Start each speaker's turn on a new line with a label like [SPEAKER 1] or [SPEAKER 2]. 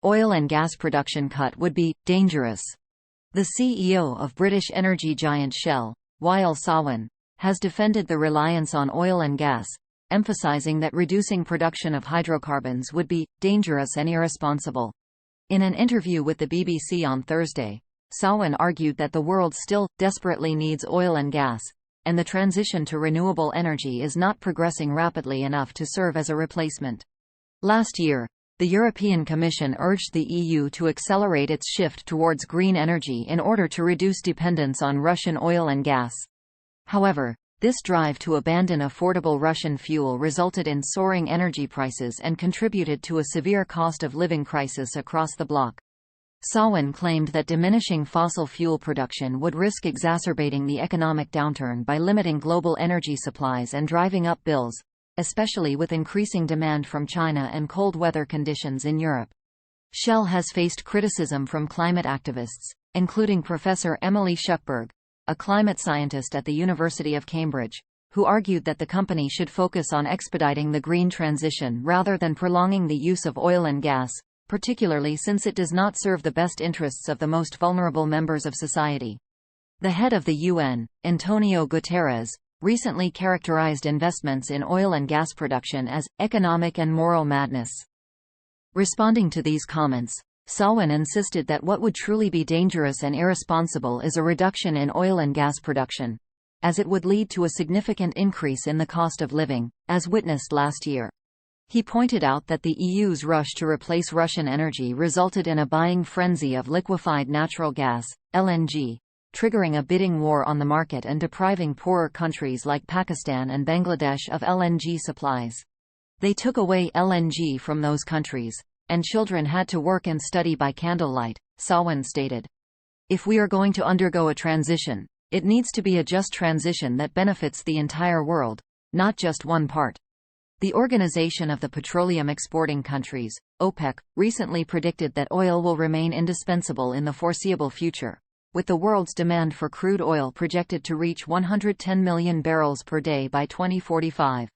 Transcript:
[SPEAKER 1] oil and gas production cut would be dangerous. The CEO of British energy giant Shell, Wael Sawan, has defended the reliance on oil and gas, emphasizing that reducing production of hydrocarbons would be dangerous and irresponsible. In an interview with the BBC on Thursday, Sawan argued that the world still desperately needs oil and gas, and the transition to renewable energy is not progressing rapidly enough to serve as a replacement. Last year, the European Commission urged the EU to accelerate its shift towards green energy in order to reduce dependence on Russian oil and gas. However, this drive to abandon affordable Russian fuel resulted in soaring energy prices and contributed to a severe cost of living crisis across the bloc. Sawan claimed that diminishing fossil fuel production would risk exacerbating the economic downturn by limiting global energy supplies and driving up bills, especially with increasing demand from China and cold weather conditions in Europe. Shell has faced criticism from climate activists, including Professor Emily Schuckberg, a climate scientist at the University of Cambridge, who argued that the company should focus on expediting the green transition rather than prolonging the use of oil and gas, particularly since it does not serve the best interests of the most vulnerable members of society. The head of the UN, Antonio Guterres, recently characterized investments in oil and gas production as economic and moral madness. Responding to these comments, Sawan insisted that what would truly be dangerous and irresponsible is a reduction in oil and gas production, as it would lead to a significant increase in the cost of living, as witnessed last year. He pointed out that the EU's rush to replace Russian energy resulted in a buying frenzy of liquefied natural gas, LNG, triggering a bidding war on the market and depriving poorer countries like Pakistan and Bangladesh of LNG supplies. They took away LNG from those countries, and children had to work and study by candlelight, Sawan stated. If we are going to undergo a transition, it needs to be a just transition that benefits the entire world, not just one part. The Organization of the Petroleum Exporting Countries, OPEC, recently predicted that oil will remain indispensable in the foreseeable future, with the world's demand for crude oil projected to reach 110 million barrels per day by 2045.